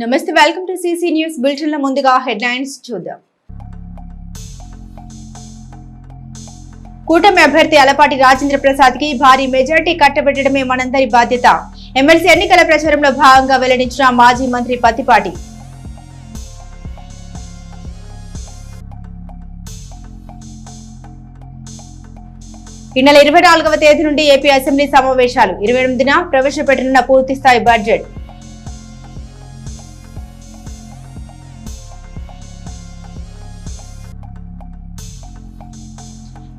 నమస్తే, welcome to CC news bulletin. లో ముందుగా హెడ్లైన్స్ చూద్దాం. కూటమి అభ్యర్థి అలపాటి రాజేంద్ర ప్రసాద్ కి భారీ మెజార్టీ కట్టబెట్టడమే మనందరి బాధ్యత. ఎమ్మెల్సీ ఎన్నికల ప్రచారంలో భాగంగా వెల్లడించిన మాజీ మంత్రి పత్తిపాటి. ఈ నెల 24వ తేదీ నుండి ఏపీ అసెంబ్లీ సమావేశాలు. 28న ప్రవేశపెట్టనున్న పూర్తిస్థాయి బడ్జెట్.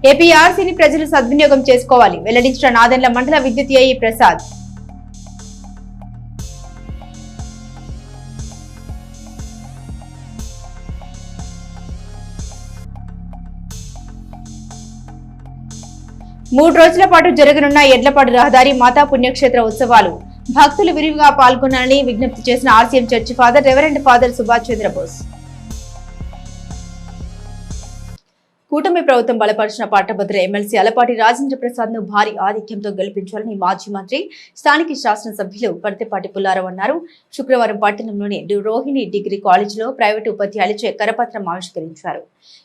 ఏపీఆర్సీని ప్రజలు సద్వినియోగం చేసుకోవాలి, వెల్లడించిన నాదెండ్ల మండల విద్యుత్ ఏఈ ప్రసాద్. మూడు రోజుల పాటు జరగనున్న ఎడ్లపాడు రహదారి మాతా పుణ్యక్షేత్ర ఉత్సవాలు. భక్తులు విరివిగా పాల్గొనాలని విజ్ఞప్తి చేసిన RCM church father reverend father Subhash Chandrabose. కూటమి ప్రభుత్వం బలపరిచిన పట్టభద్ర ఎమ్మెల్సీ అలపాటి రాజేంద్ర ప్రసాద్ ను భారీ ఆధిక్యంతో గెలిపించాలని మాజీ మంత్రి స్థానిక శాసనసభ్యులు పత్తిపాటి పుల్లారావు అన్నారు. శుక్రవారం పట్టణంలోని రోహిణి డిగ్రీ కాలేజీలో ప్రైవేటు ఉపాధ్యాయులచే కరపత్రం ఆవిష్కరించారు.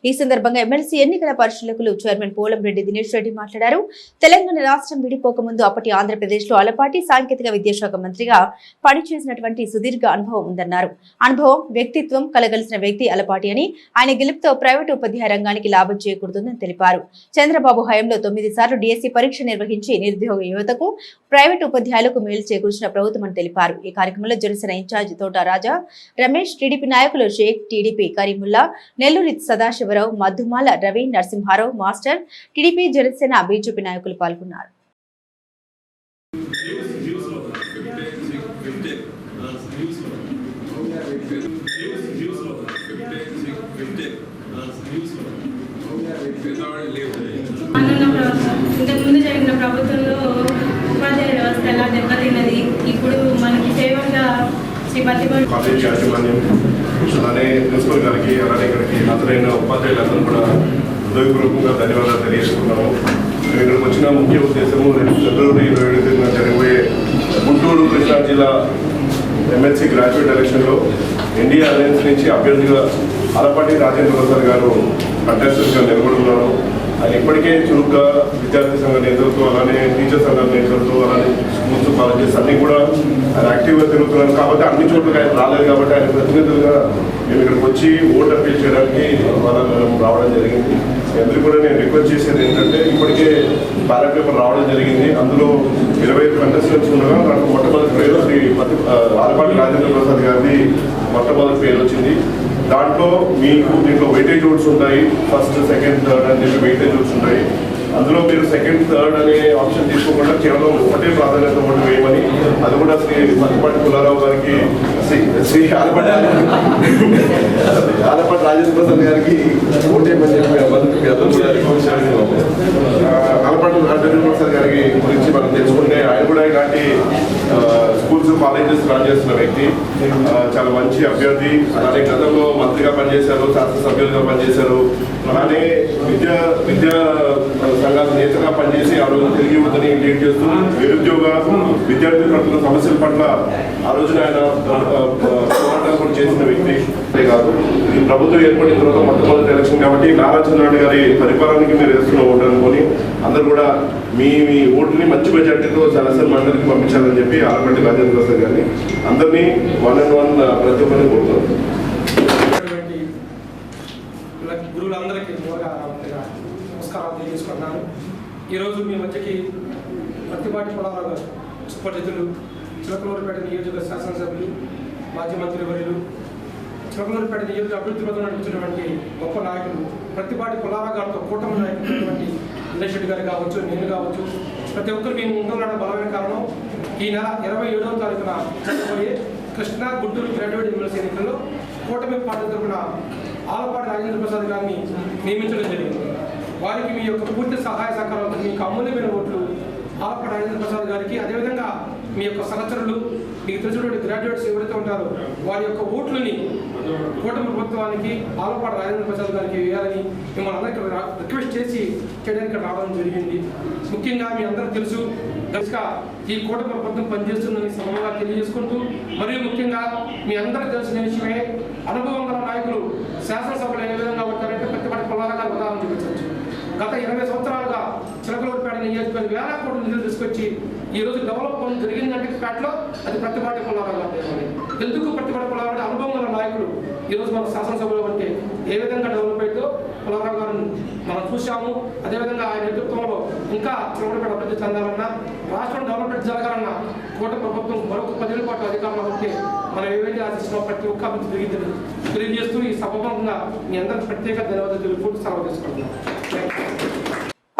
ఈ సందర్భంగా ఎమ్మెల్సీ ఎన్నికల పరిశీలకులు చైర్మన్ పోలంరెడ్డి దినేష్ రెడ్డి మాట్లాడారు. తెలంగాణ రాష్ట్రం విడిపోకముందు అప్పటి ఆంధ్రప్రదేశ్ లో అలపాటి సాంకేతిక విద్యాశాఖ మంత్రిగా పనిచేసినటువంటి సుదీర్ఘ అనుభవం ఉందన్నారు. అనుభవం, వ్యక్తిత్వం కలగలిసిన వ్యక్తి అలపాటి అని, ఆయన గెలుపుతో ప్రైవేటు ఉపాధ్యాయ రంగానికి లాభం చేకూరుతుందని తెలిపారు. చంద్రబాబు హయాంలో 9 సార్లు డిఎస్సీ పరీక్ష నిర్వహించి నిరుద్యోగ యువతకు, ప్రైవేటు ఉపాధ్యాయులకు మేలు చేకూర్చిన ప్రభుత్వం అని తెలిపారు. ఈ కార్యక్రమంలో జనసేన ఇన్ఛార్జ్ తోట రాజా రమేష్, టీడీపీ నాయకులు Sheikh, TDP Kareemulla, Nelluri Sadasivarao, Madhumala Ravi, Narasimharao master, TDP, Janasena, BJP నాయకులు పాల్గొన్నారు. ఇంతకుముందు జరిగిన ప్రభుత్వంలో ఉపాధ్యాయ వ్యవస్థ ఎలా దెబ్బతిన్నది, ఇప్పుడు మనకి ఫేవర్గా శ్రీ పత్తిపాటి కాలేజ్ యాజమాన్యం, అలానే ప్రిన్సిపల్ గారికి, అలానే ఇక్కడికి హాజరైన ఉపాధ్యాయులందరూ కూడా హృదయపూర్వకంగా ధన్యవాదాలు తెలియజేసుకున్నాము. ఇక్కడికి వచ్చిన ముఖ్య ఉద్దేశము రేపు ఫిబ్రవరి 27న జరగబోయే గుంటూరు కృష్ణా జిల్లా ఎమ్మెల్సీ గ్రాడ్యుయేట్ ఎలక్షన్లో ఇండియా అలయన్స్ నుంచి అభ్యర్థిగా అలపాటి రాజేంద్ర ప్రసాద్ గారు కంటెస్టెంట్గా నిలబడుతున్నారు. ఆయన ఇప్పటికే చురుగ్గా విద్యార్థి సంఘ నేతలతో, అలానే టీచర్ సంఘాల నేతలతో, అలానే స్కూల్స్, కాలేజెస్ అన్నీ కూడా ఆయన యాక్టివ్గా తిరుగుతున్నారు. కాబట్టి అన్ని చోట్లకి ఆయన రాలేదు. కాబట్టి ఆయన ప్రతినిధులుగా మేము ఇక్కడికి వచ్చి ఓటు అప్పీల్ చేయడానికి మనం రావడం జరిగింది. అందరూ కూడా నేను రిక్వెస్ట్ చేసేది ఏంటంటే, ఇప్పటికే బ్యాలెట్ పేపర్ రావడం జరిగింది. అందులో 25 కంటెస్టెంట్స్ ఉండగా నాకు మొట్టమొదటి పేరు శ్రీ అలపాటి రాజేంద్ర ప్రసాద్ గారిది మొట్టమొదటి పేరు వచ్చింది. దాంట్లో మీకు దీంట్లో వెయిటేజ్ ఓట్స్ ఉంటాయి. ఫస్ట్, సెకండ్, థర్డ్ అని చెప్పి వెయిటేజ్ ఓట్స్ ఉంటాయి. అందులో మీరు సెకండ్, థర్డ్ అనే ఆప్షన్ తీసుకోకుండా కేవలం ఒకటే ప్రాధాన్యత ఓటు వేయమని, అది కూడా శ్రీ పత్తిపాటి పుల్లారావు గారికి, శ్రీ ఆలపాటి రాజేంద్ర ప్రసాద్ గారికి ఓటేయమని చెప్పి ఆలపాటి రాజేంద్ర ప్రసాద్ గారి గురించి మనం తెలుసుకుంటే, ఆయన కూడా ఇలాంటి స్కూల్స్, కాలేజెస్ రన్ చేస్తున్న వ్యక్తి, చాలా మంచి అభ్యర్థి. అలానే గతంలో మంత్రిగా పనిచేశారు, శాసనసభ్యులుగా పనిచేశారు. అలానే విద్యా సంఘాల నేతగా పనిచేసి ఆ రోజు తిరిగి యువతని లీడ్ చేస్తూ నిరుద్యోగ విద్యార్థులు పడుతున్న సమస్యల పట్ల ఆ రోజున ఆయన పోరాటం కూడా చేసిన వ్యక్తి. అంతే కాదు, ఈ ప్రభుత్వం ఏర్పడిన తర్వాత మొట్టమొదటి ఎలక్షన్ కాబట్టి నారా చంద్రబాబు గారి పరిపాలనకి మీరు వేస్తున్న ఓటు అనుకొని అందరూ కూడా మీ ఓటుని మంచి మెజార్టీతో శాసన మండలికి పంపించాలని చెప్పి ఆలపాటి రాజేంద్ర ప్రసాద్ గారిని అందరినీ 1-on-1 ప్రతి ఒక్కరిని కోరుతారు. గురువులందరికీ నమస్కారాలు తెలియజేసుకుంటున్నాను. ఈరోజు మీ మధ్యకి పత్తిపాటి పుల్లారావు గారు, సుపరిచితులు, చిలకలూరుపేట నియోజకవర్గ శాసనసభ్యులు, మాజీ మంత్రి వర్యులు, చిలకలూరుపేట నియోజక అభివృద్ధి పథకం నడిపించినటువంటి గొప్ప నాయకులు పత్తిపాటి పుల్లారావు గారితో కూటమి నాయకులైనటువంటి దినేష్ రెడ్డి గారు కావచ్చు, నేను కావచ్చు, ప్రతి ఒక్కరు మేము ముందున్న బలమైన కారణం ఈ నెల 27వ తారీఖున జరగబోయే కృష్ణా గుంటూరు గ్రాడ్యుయేట్ ఎమ్మెల్సీ ఎన్నికల్లో కూటమి పార్టీ తరఫున ఆలపాటి రాజేంద్ర ప్రసాద్ గారిని నియమించడం జరిగింది. వారికి మీ యొక్క పూర్తి సహాయ సహకారాలతో మీకు అమూల్యమైన ఓట్లు ఆలపాటి రాజేంద్ర ప్రసాద్ గారికి, అదేవిధంగా మీ యొక్క సహచరులు, మీకు తెలిసినటువంటి గ్రాడ్యుయేట్స్ ఎవరైతే ఉంటారో వారి యొక్క ఓట్లని కూటమి ప్రభుత్వానికి, ఆలపాటి రాజేంద్ర ప్రసాద్ గారికి వేయాలని మిమ్మల్ని అందరికీ రిక్వెస్ట్ చేయడానికి రావడం జరిగింది. ముఖ్యంగా మీ అందరికీ తెలుసు, ఈ కూటమి ప్రభుత్వం పనిచేస్తుందని సమయంగా తెలియజేసుకుంటూ, మరియు ముఖ్యంగా మీ అందరికీ తెలిసిన విషయమే, అనుభవం గల నాయకులు శాసనసభలో ఏ విధంగా ఉంటారంటే ప్రతిపాటి పుల్లారావు గారు ఉదాహరణ చూపించవచ్చు. గత 20 సంవత్సరాలుగా చిలకలూరుపేట నియోజకవర్గం వేల కోట్ల నిధులు తీసుకొచ్చి ఈ రోజు డెవలప్మెంట్ జరిగిందంటే పేటలో అది ప్రతిపాటి పుల్లారావు గారు. ఎందుకు ప్రతిపాటి పుల్లారావు గారు అనుభవం గల నాయకులు ఈరోజు మన శాసనసభలో ఉంటే ఏ విధంగా డెవలప్ అయిందో పుల్లారావు గారిని మనం చూసాము. అదేవిధంగా ఆయన నేతృత్వంలో ఇంకా చిలకలూరుపేట అభివృద్ధి చెందాలన్నా, రాష్ట్రం డెవలప్మెంట్ జరగాలన్నా కూటమి ప్రభుత్వం మరొక 10 ఏళ్ల పాటు అధికారంలో ఉంటే మనం ఏవైతే ఆశిస్తున్నాం ప్రతి ఒక్క అభివృద్ధి జరిగిందని తెలియజేస్తూ ఈ సభాముఖంగా మీ అందరికీ ప్రత్యేక ధన్యవాదాలు తెలుపుతూ సెలవు తీసుకుంటున్నాం.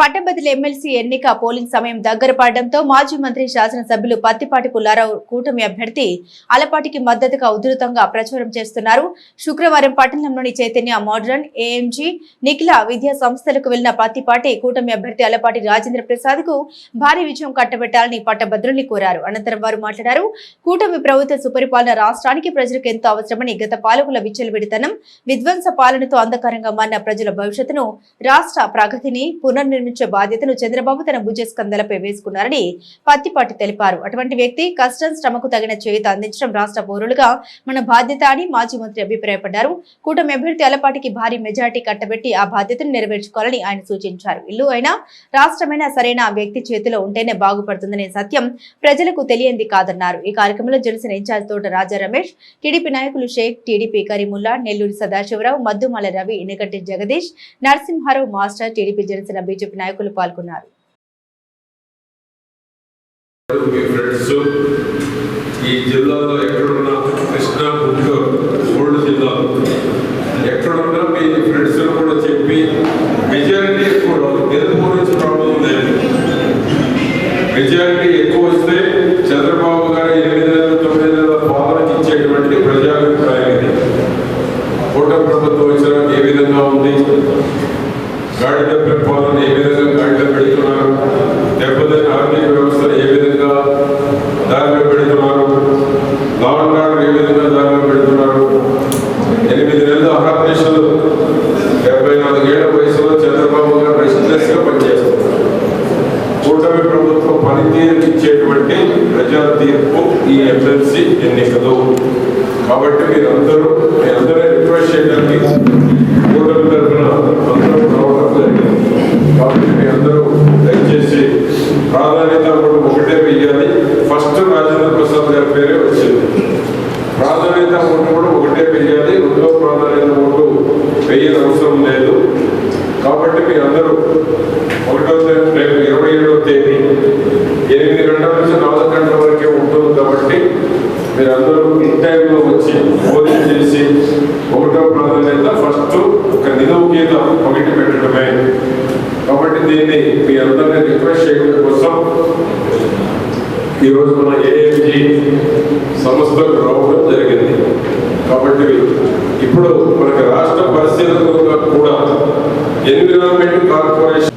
పట్టభద్రుల ఎమ్మెల్సీ ఎన్నిక పోలింగ్ సమయం దగ్గర పడడంతో మాజీ మంత్రి శాసనసభ్యులు పత్తిపాటి పుల్లారావు కూటమి అభ్యర్థి అలపాటికి మద్దతుగా ఉధృతంగా ప్రచారం చేస్తున్నారు. శుక్రవారం పట్టణంలోని చైతన్య మోడ్రన్, ఏఎంజీ, నిఖిల విద్యా సంస్థలకు వెళ్లిన పత్తిపాటి కూటమి అభ్యర్థి అలపాటి రాజేంద్ర ప్రసాద్ కు భారీ విజయం కట్టబెట్టాలని పట్టభద్రుల్ని కోరారు. అనంతరం వారు మాట్లాడారు. కూటమి ప్రభుత్వ సుపరిపాలన రాష్ట్రానికి ప్రజలకు ఎంతో అవసరమని, గత పాలకుల విచ్చలవిడితనం, విధ్వంస పాలనతో అంధకారంగా మారిన ప్రజల భవిష్యత్తును, రాష్ట్ర ప్రగతిని పునర్నిర్మించే బాధ్యతను చంద్రబాబు తన భుజస్కంధాలపై వేసుకున్నారని పత్తిపాటి తెలిపారు. అటువంటి వ్యక్తి కష్టం శ్రమకు తగిన చేయూత అందించడం రాష్ట్ర పౌరులుగా మన బాధ్యత అని మాజీ మంత్రి అభిప్రాయపడ్డారు. కూటమి అభ్యర్థి అలపాటికి భారీ మెజార్టీ కట్టబెట్టి ఆ బాధ్యతను నెరవేర్చుకోవాలని ఆయన సూచించారు. ఇల్లు అయినా రాష్ట్రమైనా సరైన వ్యక్తి చేతిలో ఉంటేనే బాగుపడుతుందనే సత్యం ప్రజలకు తెలియంది కాదన్నారు. ఈ కార్యక్రమంలో జనసేన ఇన్ఛార్జ్ తోట రాజా రమేష్, టీడీపీ నాయకులు Sheikh, TDP Karimulla, Nellore Sadasivarao, Maddumala Ravi, Inaganti Jagadish, Narasimharao master, TDP Janasena BJP నాయకులు పాల్గొన్నారు. ఈ జిల్లాలో ఎక్కడున్నా, కృష్ణా, గుంటూరు, 3 జిల్లాలు ఎక్కడున్నా మీ ఫ్రెండ్స్ కూడా చెప్పి మెజారిటీ ఎక్కువ గెలుపు గురించి ప్రాబ్లం లేదు. మెజారిటీ ఎక్కువ వస్తే చంద్రబాబు గారు 8 నెలలు 9 నెలల పాలనకి ఇచ్చేటువంటి ప్రజాభిప్రాయం ఇది. కూటమి ప్రభుత్వం వచ్చినా ఏ విధంగా ఉంది, గాడిద పరిపాలన ఏ విధంగా గాడిద పెడుతున్నారు, దెబ్బతిన్న ఆర్థిక వ్యవస్థను ఏ విధంగా దారిలో పెడుతున్నారు, లాండ్ ఆర్డర్ ఏ విధంగా దారిలో పెడుతున్నారు. 8 నెలలు అహర్నిశలు 74 ఏళ్ల వయసులో చంద్రబాబు గారు రెస్ట్లెస్ గా పనిచేస్తున్నారు. కూటమి ప్రభుత్వం పనితీరుకి ఇచ్చేటువంటి ప్రజా తీర్పు ఈ ఎమ్మెల్సీ ఎన్నికలు. కాబట్టి మీ అందరూ రిక్వెస్ట్ చేయడానికి కూటమి తరఫున అందరూ రావడం జరిగింది. కాబట్టి మీ అందరూ దయచేసి ప్రాధాన్యత కూడా ఒకటే వెయ్యాలి. ఫస్ట్ రాజేంద్ర ప్రసాద్ గారి పేరే వచ్చింది. ప్రాధాన్యత ఓటు కూడా ఒకటే వెయ్యాలి. రెండో ప్రాధాన్యత ఓటు వెయ్యని అవసరం లేదు. కాబట్టి మీ అందరూ 27వ తేదీ 8 గంటల నుంచి 4 గంటల వరకే ఉంటుంది. కాబట్టి మీరందరూ ఇన్ టైంలో వచ్చి పోలింగ్ చేసి 1వ ప్రాధాన్యత ఫస్ట్ ఒక నిలువు గీత ఒకటి పెట్టడమే. కాబట్టి దీన్ని మీ అందరినీ రిక్వెస్ట్ చేయడం కోసం ఈరోజు మన ఏఎంజీ సంస్థకు రావడం జరిగింది. కాబట్టి ఇప్పుడు మనకి రాష్ట్ర పరిశీలనగా కూడా ఎన్విరాన్మెంట్ కార్పొరేషన్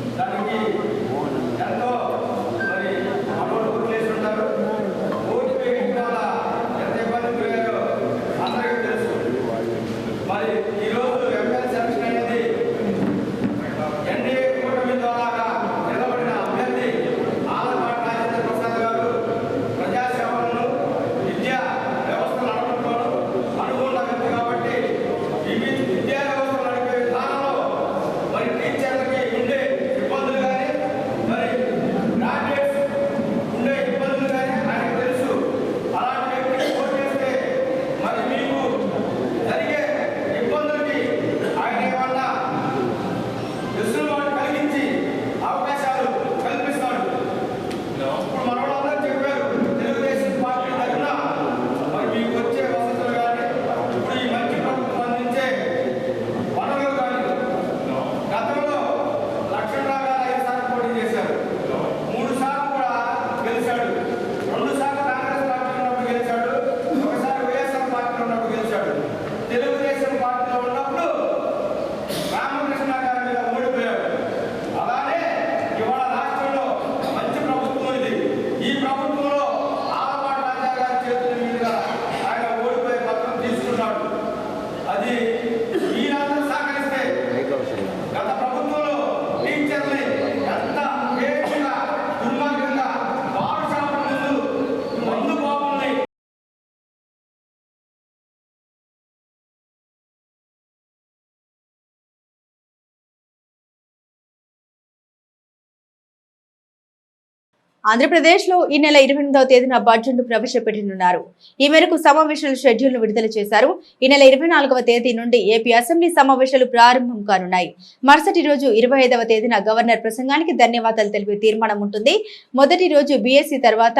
ఆంధ్రప్రదేశ్లో ఈ నెల 28వ తేదీన బడ్జెట్ను ప్రవేశపెట్టనున్నారు. ఈ మేరకు సమావేశాల షెడ్యూల్ను విడుదల చేశారు. ఈ నెల 24వ తేదీ నుండి ఏపీ అసెంబ్లీ సమావేశాలు ప్రారంభం కానున్నాయి. మరుసటి రోజు 25వ తేదీన గవర్నర్ ప్రసంగానికి ధన్యవాదాలు తెలిపే తీర్మానం ఉంటుంది. మొదటి రోజు బీఎస్సీ తర్వాత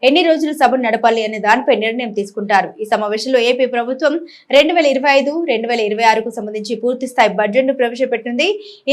ఎన్ని రోజులు సభను నడపాలి అనే దానిపై నిర్ణయం తీసుకుంటారు. ఈ సమావేశంలో ఏపీ ప్రభుత్వం 2025-2026కు సంబంధించి పూర్తి స్థాయి బడ్జెట్ను ప్రవేశపెట్టింది.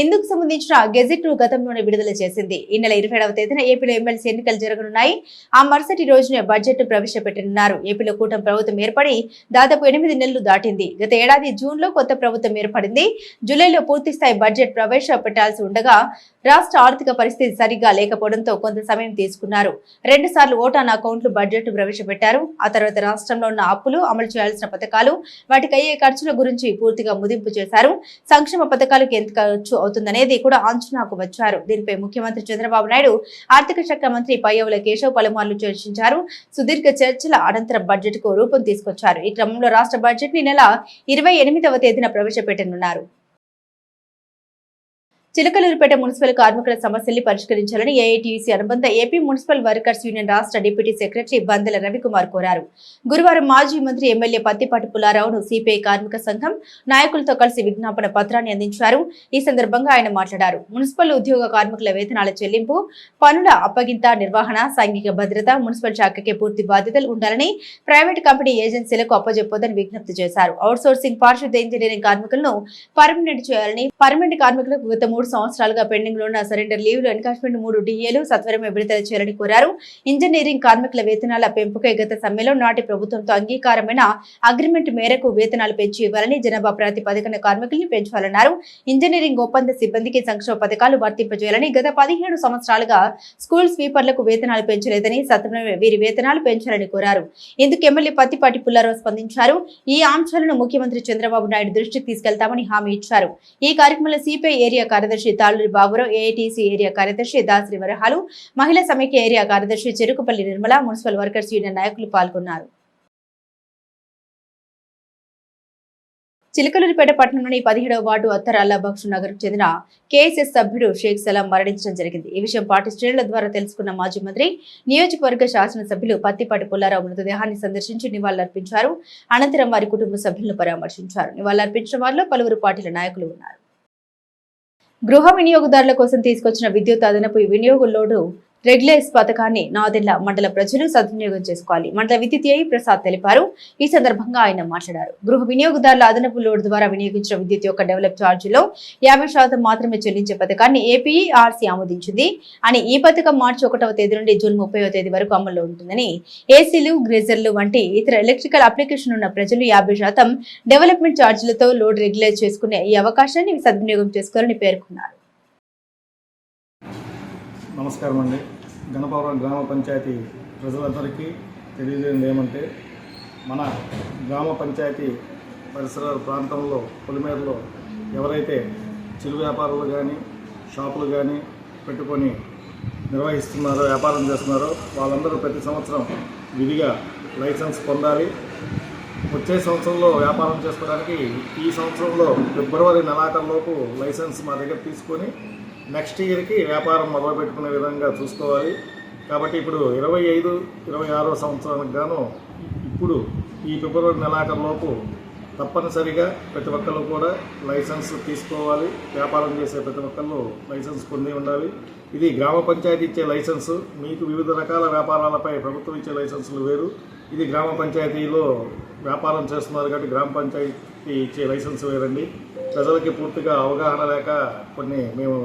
ఇందుకు సంబంధించిన గెజెట్ను గతంలోనే విడుదల చేసింది. ఈ నెల 27వ తేదీన ఏపీలో ఎమ్మెల్సీ ఎన్నికలు జరగనున్నాయి. ఆ మరుసటి రోజునే బడ్జెట్ ప్రవేశపెట్టనున్నారు. ఏపీలో కూటమి ప్రభుత్వం ఏర్పడి దాదాపు 8 నెలలు దాటింది. గత ఏడాది జూన్లో కొత్త ప్రభుత్వం ఏర్పడింది. జూలైలో పూర్తి స్థాయి బడ్జెట్ ప్రవేశపెట్టాల్సి ఉండగా రాష్ట్ర ఆర్థిక పరిస్థితి సరిగ్గా లేకపోవడంతో కొంత సమయం తీసుకున్నారు. 2 సార్లు ఓటాన్ అకౌంట్లు బడ్జెట్ ప్రవేశపెట్టారు. ఆ తర్వాత రాష్ట్రంలో ఉన్న అప్పులు, అమలు చేయాల్సిన పథకాలు, వాటికి అయ్యే ఖర్చుల గురించి పూర్తిగా ముదింపు చేశారు. సంక్షేమ పథకాలకు ఎంత ఖర్చు అవుతుందనేది కూడా అంచనాకు వచ్చారు. దీనిపై ముఖ్యమంత్రి చంద్రబాబు నాయుడు, ఆర్థిక శాఖ మంత్రి పయ్యావుల కేశవ్ పలుమార్లు చర్చించారు. సుదీర్ఘ చర్చల అనంతరం బడ్జెట్ కు రూపం తీసుకొచ్చారు. ఈ క్రమంలో రాష్ట్ర బడ్జెట్ ని నెల 28వ తేదీన ప్రవేశపెట్టనున్నారు. చిలకలూరుపేట మున్సిపల్ కార్మికుల సమస్యల్ని పరిష్కరించాలని ఏఐటీయూసీ అనుబంధ ఏపీ మున్సిపల్ వర్కర్స్ యూనియన్ రాష్ట్ర డిప్యూటీ సెక్రటరీ బందెల రవికుమార్ కోరారు. గురువారం మాజీ మంత్రి ఎమ్మెల్యే పత్తిపాటి పుల్లారావును సిపిఐ కార్మిక సంఘం నాయకులతో కలిసి విజ్ఞాపన పత్రాన్ని అందించారు. ఈ సందర్భంగా ఆయన మాట్లాడారు. మున్సిపల్ ఉద్యోగ కార్మికుల వేతనాల చెల్లింపు, పనుల అప్పగింత, నిర్వహణ, సాంఘిక భద్రత మున్సిపల్ శాఖకే పూర్తి బాధ్యతలు ఉండాలని, ప్రైవేట్ కంపెనీ ఏజెన్సీలకు అప్పజెప్పొద్దని విజ్ఞప్తి చేశారు. అవుట్ సోర్సింగ్, పారిశుద్ధ్య ఇంజనీరింగ్ కార్మికులను పర్మనెంట్ చేయాలని, పర్మనెంట్ కార్మికులకు గత 3 సంవత్సరాలుగా పెండింగ్ లో ఉన్న సరెండర్ లీవ్లు, ఎన్కాష్మెంట్ 3 డిఏలు సత్వరమే విడుదల చేయాలని కోరారు. ఇంజనీరింగ్ కార్మికుల వేతనాల పెంపుకై గత సమ్మెలో నాటి ప్రభుత్వంతో అంగీకారమైన అగ్రిమెంట్ మేరకు వేతనాలు పెంచి ఇవ్వాలని, జనాభా ప్రాతిపదికన కార్మికుల్ని పెంచాలన్నారు. ఇంజనీరింగ్ ఒప్పంద సిబ్బందికి సంక్షేమ పథకాలు వర్తింపజేయాలని, గత 17 సంవత్సరాలుగా స్కూల్ స్వీపర్లకు వేతనాలు పెంచలేదని, సత్వరమే వీరి వేతనాలు పెంచాలని కోరారు. ఇందుకు ఎమ్మెల్యే పత్తిపాటి పుల్లారావు స్పందించారు. ఈ అంశాలను ముఖ్యమంత్రి చంద్రబాబు నాయుడు దృష్టికి తీసుకెళ్తామని హామీ ఇచ్చారు. ఈ కార్యక్రమంలో సిపిఐ ఏరియా కార్యదర్శి తాళూరి బాబురావు, ఏఐటీసీ ఏరియా కార్యదర్శి దాసరి వరహాలు, మహిళా సమైక్య ఏరియా కార్యదర్శి Cherukupalli Nirmala, municipal workers union నాయకులు పాల్గొన్నారు. చిలకలూరిపేట పట్టణంలోని 17వ వార్డు అత్తరాల్లా బక్షు నగర్ చెందిన కేఎస్ఎస్ సభ్యుడు షేక్ సలాం మరణించడం జరిగింది. ఈ విషయం పార్టీ శ్రేణుల ద్వారా తెలుసుకున్న మాజీ మంత్రి, నియోజకవర్గ శాసనసభ్యులు పత్తిపాటి పుల్లారావు మృతదేహాన్ని సందర్శించి నివాళులర్పించారు. అనంతరం వారి కుటుంబ సభ్యులను పరామర్శించారు. నివాళులర్పించిన వారిలో పలువురు పార్టీల నాయకులు ఉన్నారు. గృహ వినియోగదారుల కోసం తీసుకొచ్చిన విద్యుత్ అదనపు వినియోగ లోడు రెగ్యులేస్ పథకాన్ని నాదెండ్ల మండల ప్రజలు సద్వినియోగం చేసుకోవాలి. మండల విద్యుత్ ఏఈ ప్రసాద్ తెలిపారు. ఈ సందర్భంగా ఆయన మాట్లాడారు. గృహ వినియోగదారుల అదనపు లోడ్ ద్వారా వినియోగించిన విద్యుత్ యొక్క డెవలప్ ఛార్జీలో 50% మాత్రమే చెల్లించే పథకాన్ని ఏపీఆర్సీ ఆమోదించింది అని, ఈ పథకం మార్చి 1వ తేదీ నుండి జూన్ 30వ తేదీ వరకు అమల్లో ఉంటుందని, ఏసీలు, గ్రేజర్లు వంటి ఇతర ఎలక్ట్రికల్ అప్లికేషన్ ఉన్న ప్రజలు 50% డెవలప్మెంట్ ఛార్జీలతో లోడ్ రెగ్యులేట్ చేసుకునే ఈ అవకాశాన్ని సద్వినియోగం చేసుకోవాలని పేర్కొన్నారు. నమస్కారం అండి. గణపవరం గ్రామ పంచాయతీ ప్రజలందరికీ తెలియజేయండి ఏమంటే, మన గ్రామ పంచాయతీ పరిసర ప్రాంతంలో పొలిమేరలో ఎవరైతే చిరు వ్యాపారులు కానీ షాపులు కానీ పెట్టుకొని నిర్వహిస్తున్నారో, వ్యాపారం చేస్తున్నారో వాళ్ళందరూ ప్రతి సంవత్సరం విధిగా లైసెన్స్ పొందాలి. వచ్చే సంవత్సరంలో వ్యాపారం చేసుకోవడానికి ఈ సంవత్సరంలో ఫిబ్రవరి నెలాఖరులోపు లైసెన్స్ మా దగ్గర తీసుకొని నెక్స్ట్ ఇయర్కి వ్యాపారం మొదలుపెట్టుకునే విధంగా చూసుకోవాలి. కాబట్టి ఇప్పుడు 25-26వ సంవత్సరానికి గాను ఇప్పుడు ఈ ఫిబ్రవరి నెలాఖరులోపు తప్పనిసరిగా ప్రతి ఒక్కరు కూడా లైసెన్స్ తీసుకోవాలి. వ్యాపారం చేసే ప్రతి ఒక్కరు లైసెన్స్ పొంది ఉండాలి. ఇది గ్రామ పంచాయతీ ఇచ్చే లైసెన్సు. మీకు వివిధ రకాల వ్యాపారాలపై ప్రభుత్వం ఇచ్చే లైసెన్సులు వేరు. ఇది గ్రామ పంచాయతీలో వ్యాపారం చేస్తున్నారు కాబట్టి గ్రామ పంచాయతీ ఇచ్చే లైసెన్స్ వేరండి. ప్రజలకి పూర్తిగా అవగాహన లేక కొన్ని మేము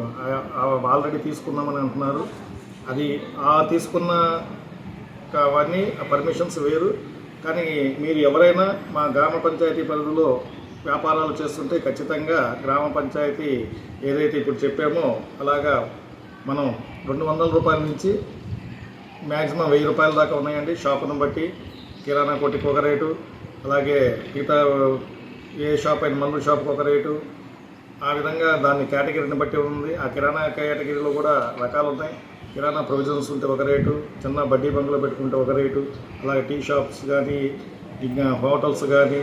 ఆల్రెడీ తీసుకున్నామని అంటున్నారు. అది తీసుకున్న అవన్నీ పర్మిషన్స్ వేరు. కానీ మీరు ఎవరైనా మా గ్రామ పంచాయతీ పరిధిలో వ్యాపారాలు చేస్తుంటే ఖచ్చితంగా గ్రామ పంచాయతీ ఏదైతే ఇప్పుడు చెప్పామో అలాగా మనం 200 రూపాయల నుంచి మ్యాక్సిమం 1000 రూపాయల దాకా ఉన్నాయండి. షాపును బట్టి కిరాణా కొట్టుకు ఒక రేటు, అలాగే మిగతా ఏ షాప్ అయిన మందుల షాప్కి ఒక రేటు, ఆ విధంగా దాని కేటగిరీని బట్టి ఉంది. ఆ కిరాణా కేటగిరీలో కూడా రకాలు ఉన్నాయి. కిరాణా ప్రొవిజన్స్ ఉంటే ఒక రేటు, చిన్న బడ్డీ బంకులో పెట్టుకుంటే ఒక రేటు, అలాగే టీ షాప్స్ కానీ ఇంకా హోటల్స్ కానీ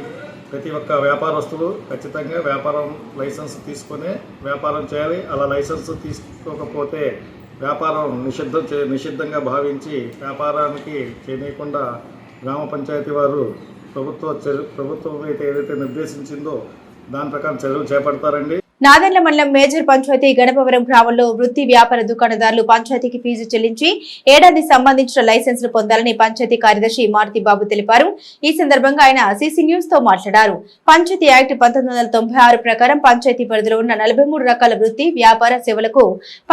ప్రతి ఒక్క వ్యాపారస్తులు ఖచ్చితంగా వ్యాపారం లైసెన్స్ తీసుకొని వ్యాపారం చేయాలి. అలా లైసెన్స్ తీసుకోకపోతే వ్యాపారం నిషిద్ధంగా భావించి వ్యాపారానికి చేయకుండా గ్రామ పంచాయతీ వారు ప్రభుత్వం ఏదైతే నిర్దేశించిందో దాని ప్రకారం చర్యలు చేపడతారండి. నాదెండ్ల మండలం మేజర్ పంచాయతీ గణపవరం గ్రామంలో వృత్తి వ్యాపార దుకాణదారులు పంచాయతీకి ఫీజు చెల్లించి ఏడాది సంబంధించిన లైసెన్సులు పొందాలని పంచాయతీ కార్యదర్శి మారుతి బాబు తెలిపారు. ఈ సందర్భంగా ఆయన సిసి న్యూస్ తో మాట్లాడారు. పంచాయతీ యాక్ట్ 1996 ప్రకారం పంచాయతీ పరిధిలో ఉన్న 43 రకాల వృత్తి వ్యాపార సేవలకు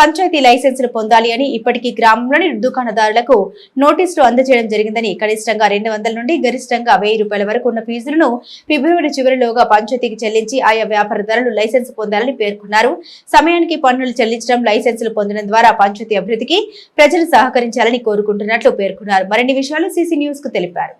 పంచాయతీ లైసెన్సులు పొందాలి అని ఇప్పటికీ గ్రామంలోని దుకాణదారులకు నోటీసులు అందజేయడం జరిగిందని, కనిష్టంగా 200 నుండి గరిష్టంగా 1000 రూపాయల వరకు ఉన్న ఫీజులను ఫిబ్రవరి చివరిలోగా పంచాయతీకి చెల్లించి ఆయా వ్యాపారదారులు లైసెన్స్ పొందాలని పేర్కొన్నారు. సమయానికి పన్నులు చెల్లించడం, లైసెన్సులు పొందడం ద్వారా పంచాయతీ అభివృద్ధికి ప్రజలు సహకరించాలని కోరుకుంటున్నట్లు పేర్కొన్నారు. మరిన్ని విషయాలు సిసి న్యూస్ కు తెలిపారు.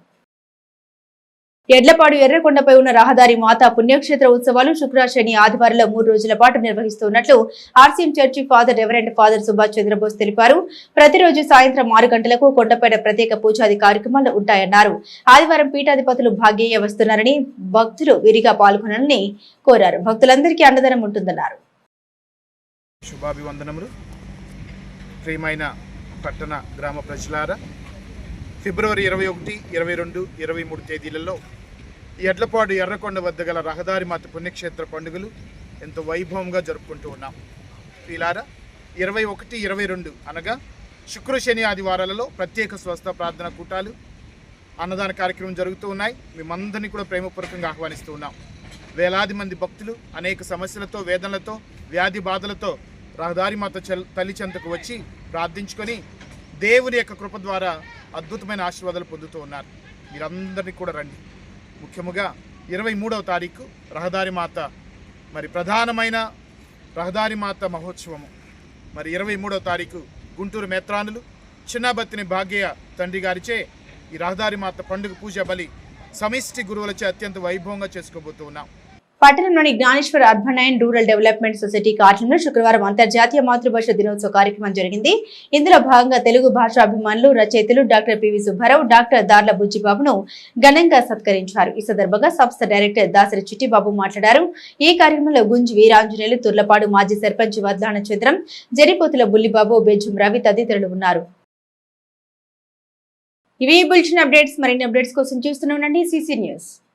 ఎడ్లపాడు ఎర్రకొండపై ఉన్న రహదారి మాతా పుణ్యక్షేత్ర ఉత్సవాలు శుక్రవారం శని ఆదివారంలో 3 రోజుల పాటు నిర్వహిస్తున్నట్లు RCM church father reverend father Subhash Chandrabose తెలిపారు. ప్రతిరోజు సాయంత్రం 6 గంటలకు కొండపైన ప్రత్యేక పూజాది కార్యక్రమాలు ఉంటాయన్నారు. ఆదివారం పీఠాధిపతులు భాగ్యయ్య వస్తున్నారని, భక్తులు విరిగా పాల్గొనాలని కోరారు. భక్తులందరికీ అండదండం ఉంటుందన్నారు. శుభాభివందనములు. ప్రియమైన పట్టణ గ్రామ ప్రజలారా, ఫిబ్రవరి 21, 22, 23 తేదీలలో ఎడ్లపాడు ఎర్రకొండ వద్ద గల రహదారి మాత పుణ్యక్షేత్ర పండుగలు ఎంతో వైభవంగా జరుపుకుంటూ ఉన్నాం. వీలారా 21, 22 అనగా శుక్ర శని ఆదివారాలలో ప్రత్యేక స్వస్థ ప్రార్థన కూటాలు, అన్నదాన కార్యక్రమం జరుగుతూ ఉన్నాయి. మేమందరినీ కూడా ప్రేమపూర్వకంగా ఆహ్వానిస్తూ ఉన్నాం. వేలాది మంది భక్తులు అనేక సమస్యలతో, వేదనలతో, వ్యాధి బాధలతో రహదారి మాత తల్లి చెంతకు వచ్చి ప్రార్థించుకొని దేవుని యొక్క కృప ద్వారా అద్భుతమైన ఆశీర్వాదాలు పొందుతూ ఉన్నారు. మీరందరినీ కూడా రండి. ముఖ్యముగా 23వ తారీఖు రహదారి మాత ప్రధానమైన రహదారి మాత మహోత్సవము. 23వ తారీఖు గుంటూరు మేత్రానులు చిన్నబత్తిని భాగ్య తండ్రి గారిచే ఈ రహదారి మాత పండుగ పూజ బలి సమిష్టి గురువులచే అత్యంత వైభవంగా చేసుకోబోతూ ఉన్నాం. పట్టణంలోని Gnaneswar urban and rural development society కార్యాలయంలో శుక్రవారం అంతర్జాతీయ మాతృభాష దినోత్సవ కార్యక్రమం జరిగింది. ఇందులో భాగంగా తెలుగు భాషాభిమానులు, రచయితలు డాక్టర్ పివి సుబ్బారావు, డాక్టర్ దార్ల బుజ్జిబాబును ఘనంగా సత్కరించారు. ఈ సందర్భంగా సంస్థ డైరెక్టర్ దాసరి చిట్టిబాబు మాట్లాడారు. ఈ కార్యక్రమంలో గుంజి వీరాంజనేయులు, తుర్లపాడు మాజీ సర్పంచ్ వద్దాన చంద్రం, జరిపోతుల బుల్లిబాబు, బెజ్జుం రవి తదితరులు ఉన్నారు. ఇవి బులెటిన్ అప్డేట్స్. మరిన్ని అప్డేట్స్ కోసం చూస్తూనే ఉండండి సిసి న్యూస్.